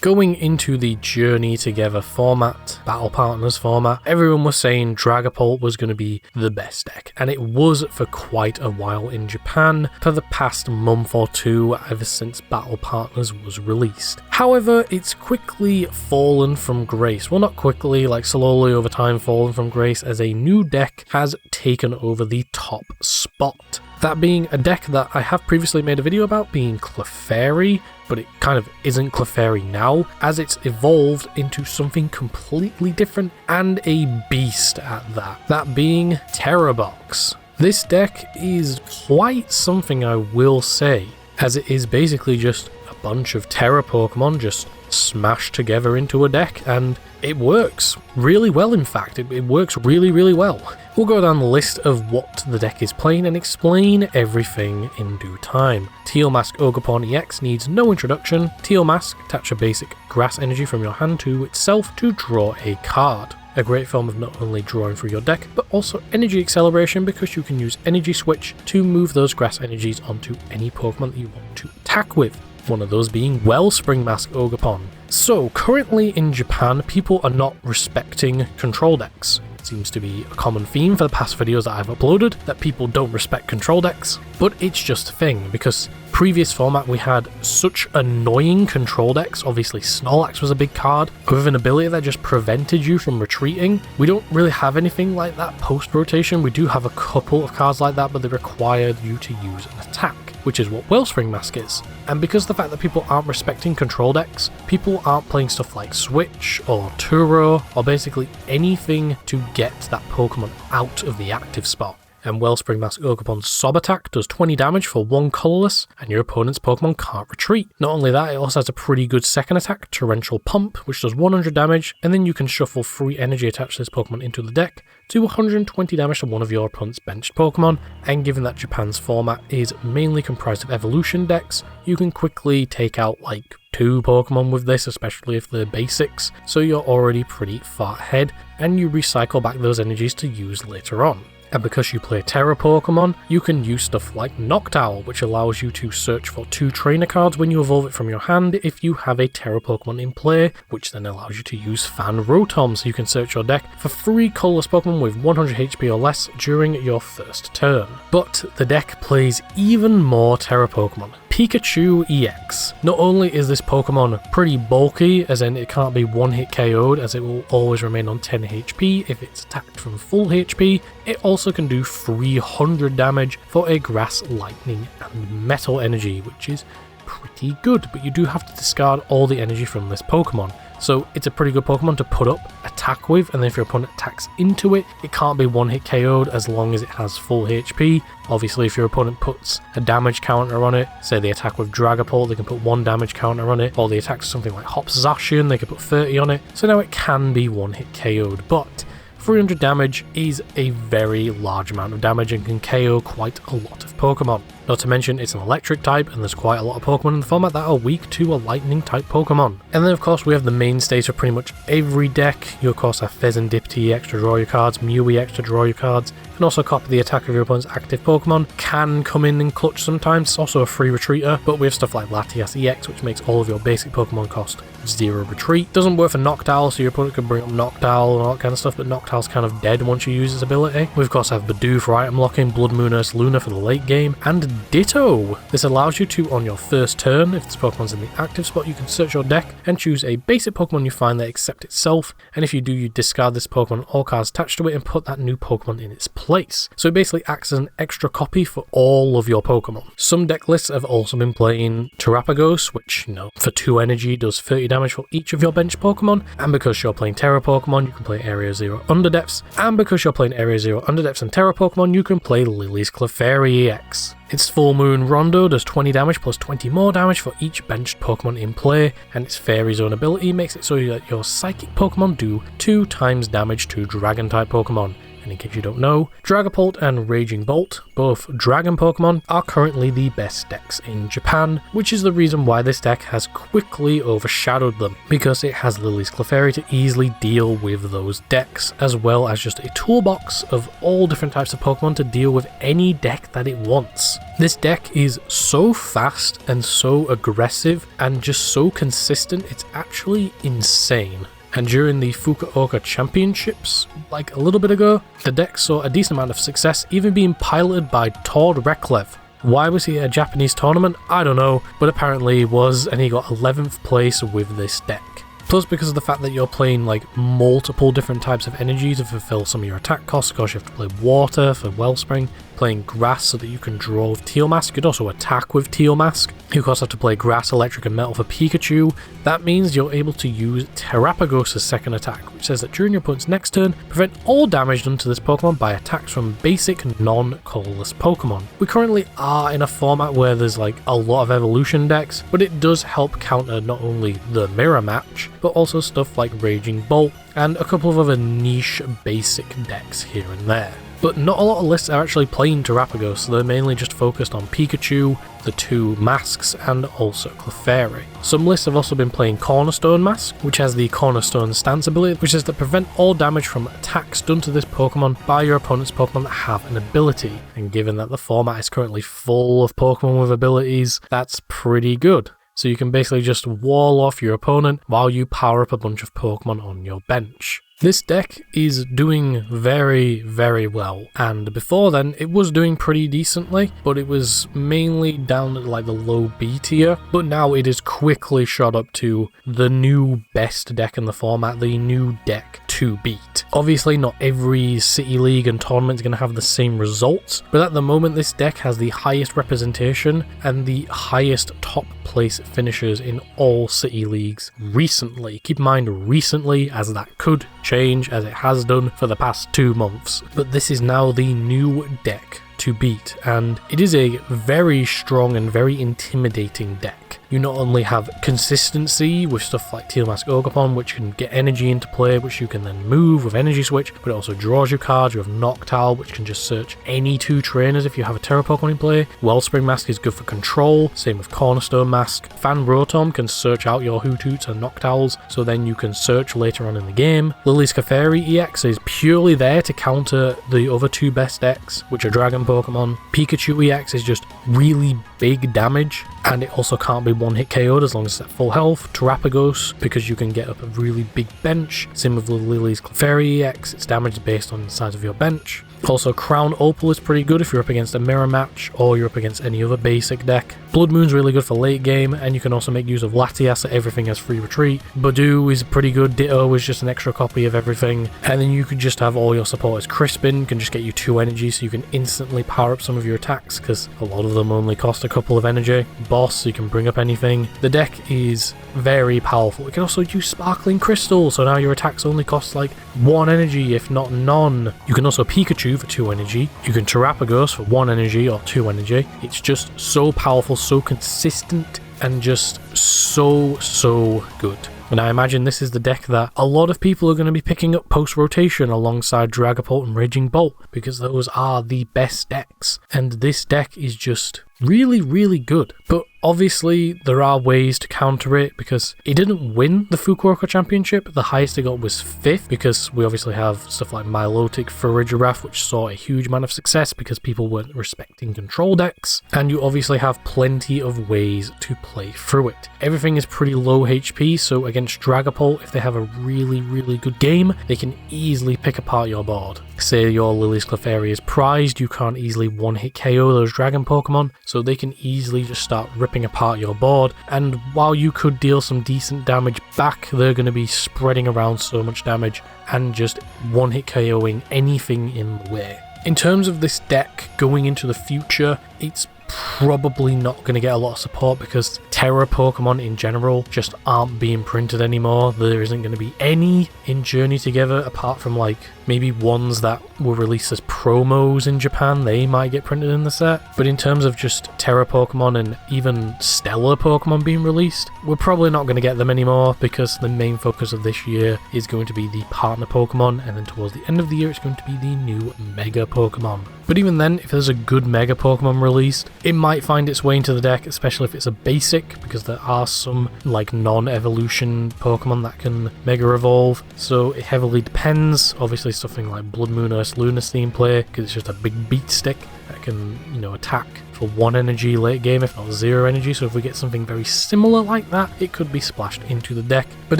Going into the Journey Together format, Battle Partners format, everyone was saying Dragapult was going to be the best deck, and it was for quite a while in Japan, for the past month or two ever since Battle Partners was released. However, it's quickly fallen from grace. Well, not quickly, like slowly over time fallen from grace, as a new deck has taken over the top spot. That being a deck that I have previously made a video about, being Clefairy, but it kind of isn't Clefairy now, as it's evolved into something completely different and a beast at that. That being Tera Box. This deck is quite something, I will say, as it is basically just a bunch of Tera Pokemon just smashed together into a deck, and it works really well. In fact, it works really well. We'll go down the list of what the deck is playing and explain everything in due time. Teal Mask Ogerpon EX needs no introduction. Teal Mask, attach a basic grass energy from your hand to itself to draw a card. A great form of not only drawing through your deck, but also energy acceleration, because you can use energy switch to move those grass energies onto any Pokemon that you want to attack with. One of those being Wellspring Mask Ogerpon. So currently in Japan, people are not respecting control decks. It seems to be a common theme for the past videos that I've uploaded, that people don't respect control decks, but it's just a thing, because previous format we had such annoying control decks. Obviously Snorlax was a big card with an ability that just prevented you from retreating. We don't really have anything like that post rotation. We do have a couple of cards like that, but they required you to use an attack, which is what Wellspring Mask is. And because of the fact that people aren't respecting control decks, people aren't playing stuff like Switch or Turo or basically anything to get that Pokemon out of the active spot. And Wellspring Mask Ogerpon's Sob attack does 20 damage for one colourless, and your opponent's Pokemon can't retreat. Not only that, it also has a pretty good second attack, Torrential Pump, which does 100 damage, and then you can shuffle 3 energy attached to this Pokemon into the deck, do 120 damage to one of your opponent's benched Pokemon. And given that Japan's format is mainly comprised of evolution decks, you can quickly take out like 2 Pokemon with this, especially if they're basics, so you're already pretty far ahead, and you recycle back those energies to use later on. And because you play Tera Pokemon, you can use stuff like Noctowl, which allows you to search for 2 trainer cards when you evolve it from your hand if you have a Tera Pokemon in play, which then allows you to use Fan Rotom, so you can search your deck for 3 colourless Pokemon with 100 HP or less during your first turn. But the deck plays even more Tera Pokemon. Pikachu EX. Not only is this Pokemon pretty bulky, as in it can't be one-hit KO'd, as it will always remain on 10 HP if it's attacked from full HP, it also can do 300 damage for a Grass, Lightning and Metal energy, which is pretty good, but you do have to discard all the energy from this Pokemon. So it's a pretty good Pokemon to put up, attack with, and then if your opponent attacks into it, it can't be one-hit KO'd as long as it has full HP. Obviously, if your opponent puts a damage counter on it, say they attack with Dragapult, they can put 1 damage counter on it, or they attack something like Hops Zacian, they can put 30 on it, so now it can be one-hit KO'd, but 300 damage is a very large amount of damage and can KO quite a lot of Pokemon. Not to mention it's an electric type, and there's quite a lot of Pokemon in the format that are weak to a lightning type Pokemon. And then of course we have the mainstays for pretty much every deck. You of course have Fezandipiti EX to draw your cards, Mew EX to draw your cards. You can also copy the attack of your opponent's active Pokemon. Can come in and clutch sometimes, it's also a free retreater, but we have stuff like Latias EX, which makes all of your basic Pokemon cost 0 retreat. Doesn't work for Noctowl, so your opponent can bring up Noctowl and all that kind of stuff, but Noctowl's kind of dead once you use its ability. We of course have Budew for item locking, Blood Moon Earth Luna for the late game, and Ditto. This allows you to, on your first turn, if this Pokemon's in the active spot, you can search your deck and choose a basic Pokemon you find that accepts itself, and if you do, you discard this Pokemon, all cards attached to it, and put that new Pokemon in its place. So it basically acts as an extra copy for all of your Pokemon. Some deck lists have also been playing Terapagos, which, you know, for 2 energy does 30 damage for each of your bench Pokemon, and because you're playing Tera Pokemon, you can play Area 0 Underdepths, and because you're playing Area 0 Underdepths and Tera Pokemon, you can play Lily's Clefairy EX. Its Full Moon Rondo does 20 damage plus 20 more damage for each benched Pokemon in play, and its Fairy Zone ability makes it so that your Psychic Pokemon do 2 times damage to Dragon-type Pokemon. And in case you don't know, Dragapult and Raging Bolt, both dragon Pokemon, are currently the best decks in Japan, which is the reason why this deck has quickly overshadowed them, because it has Lily's Clefairy to easily deal with those decks, as well as just a toolbox of all different types of Pokemon to deal with any deck that it wants. This deck is so fast and so aggressive and just so consistent, it's actually insane. And during the Fukuoka Championships, like a little bit ago, the deck saw a decent amount of success, even being piloted by Tord Reklev. Why was he at a Japanese tournament? I don't know, but apparently he was, and he got 11th place with this deck. Plus, because of the fact that you're playing like multiple different types of energy to fulfill some of your attack costs, of course you have to play water for Wellspring, playing grass so that you can draw with Teal Mask. You could also attack with Teal Mask. You of course have to play grass, electric and metal for Pikachu. That means you're able to use Terapagos' second attack, which says that during your opponent's next turn, prevent all damage done to this Pokemon by attacks from basic non-colorless Pokemon. We currently are in a format where there's like a lot of evolution decks, but it does help counter not only the mirror match, but also stuff like Raging Bolt and a couple of other niche basic decks here and there. But not a lot of lists are actually playing Terapagos, so they're mainly just focused on Pikachu, the two masks, and also Clefairy. Some lists have also been playing Cornerstone Mask, which has the Cornerstone Stance ability, which is to prevent all damage from attacks done to this Pokemon by your opponent's Pokemon that have an ability. And given that the format is currently full of Pokemon with abilities, that's pretty good. So you can basically just wall off your opponent while you power up a bunch of Pokemon on your bench. This deck is doing very, very well, and before then it was doing pretty decently, but it was mainly down at like the low B tier, but now it is quickly shot up to the new best deck in the format, the new deck to beat. Obviously not every City League and tournament is going to have the same results, but at the moment this deck has the highest representation and the highest top place finishers in all City Leagues recently. Keep in mind recently, as that could change as it has done for the past 2 months, but this is now the new deck to beat, and it is a very strong and very intimidating deck. You not only have consistency with stuff like Teal Mask Ogerpon, which can get energy into play, which you can then move with Energy Switch, but it also draws you cards. You have Noctowl, which can just search any 2 trainers if you have a Terra Pokemon in play. Wellspring Mask is good for control, same with Cornerstone Mask. Fan Rotom can search out your Hootoots and Noctowls, so then you can search later on in the game. Lily's Clefairy EX is purely there to counter the other 2 best decks, which are Dragon Pokemon. Pikachu EX is just really big damage, and it also can't be one-hit KO'd as long as it's at full health. Terapagos, because you can get up a really big bench. Same with Lily's Clefairy EX, it's damage based on the size of your bench. Also, Crown Opal is pretty good if you're up against a mirror match or you're up against any other basic deck. Blood Moon's really good for late game, and you can also make use of Latias, so everything has free retreat. Budew is pretty good, Ditto is just an extra copy of everything, and then you could just have all your supporters. Crispin can just get you 2 energy, so you can instantly power up some of your attacks, because a lot of them only cost a couple of energy. Boss, so you can bring up anything. The deck is very powerful. It can also use Sparkling Crystal, so now your attacks only cost like 1 energy, if not none. You can also Pikachu for 2 energy. You can Terapagos for 1 energy or 2 energy. It's just so powerful, so consistent, and just so good. And I imagine this is the deck that a lot of people are going to be picking up post-rotation alongside Dragapult and Raging Bolt, because those are the best decks. And this deck is just really, really good. But obviously there are ways to counter it, because it didn't win the Fukuoka Championship. The highest it got was 5th, because we obviously have stuff like Milotic Farigiraf, which saw a huge amount of success because people weren't respecting control decks. And you obviously have plenty of ways to play through it. Everything is pretty low HP, so against Dragapult, if they have a really, really good game, they can easily pick apart your board. Say your Lily's Clefairy is prized, you can't easily one-hit KO those Dragon Pokemon, so they can easily just start ripping apart your board, and while you could deal some decent damage back, they're going to be spreading around so much damage and just one-hit KOing anything in the way. In terms of this deck going into the future, it's probably not going to get a lot of support because Tera Pokemon in general just aren't being printed anymore. There isn't going to be any in Journey Together apart from like maybe ones that were released as promos in Japan. They might get printed in the set. But in terms of just Tera Pokemon and even Stellar Pokemon being released, we're probably not going to get them anymore because the main focus of this year is going to be the partner Pokemon, and then towards the end of the year it's going to be the new Mega Pokemon. But even then, if there's a good Mega Pokemon released, it might find its way into the deck, especially if it's a basic, because there are some like non-evolution Pokemon that can Mega Evolve, so it heavily depends. Obviously something like Blood Moon Earth Lunar Theme play, because it's just a big beat stick that can, you know, attack for 1 energy late game, if not 0 energy, so if we get something very similar like that, it could be splashed into the deck. But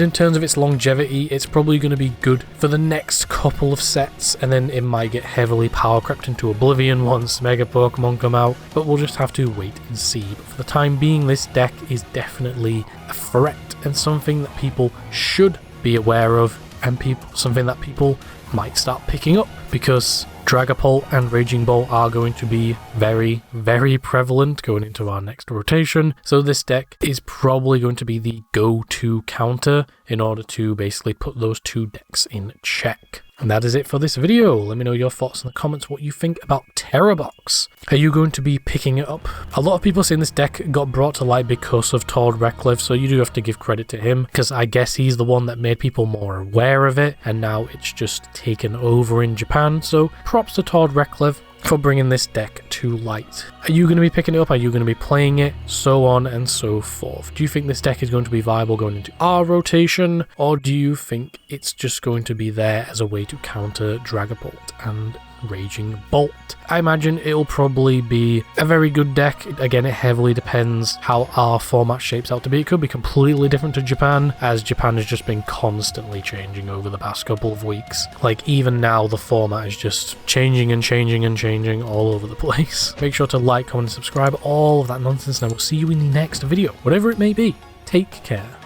in terms of its longevity, it's probably going to be good for the next couple of sets, and then it might get heavily power crept into oblivion once Mega Pokemon come out, but we'll just have to wait and see. But for the time being, this deck is definitely a threat and something that people should be aware of, and something that people might start picking up, because Dragapult and Raging Bolt are going to be very, very prevalent going into our next rotation. So this deck is probably going to be the go-to counter in order to basically put those two decks in check. And that is it for this video. Let me know your thoughts in the comments, what you think about Tera Box. Are you going to be picking it up? A lot of people saying this deck got brought to light because of Tord Reklev, so you do have to give credit to him, because I guess he's the one that made people more aware of it, and now it's just taken over in Japan, so props to Tord Reklev for bringing this deck to light. Are you going to be picking it up? Are you going to be playing it? So on and so forth. Do you think this deck is going to be viable going into our rotation, or do you think it's just going to be there as a way to counter Dragapult and Raging Bolt? I imagine it'll probably be a very good deck. Again, it heavily depends how our format shapes out to be. It could be completely different to Japan, as Japan has just been constantly changing over the past couple of weeks. Like, even now the format is just changing and changing and changing all over the place. Make sure to like, comment and subscribe, all of that nonsense, and I will see you in the next video, whatever it may be. Take care.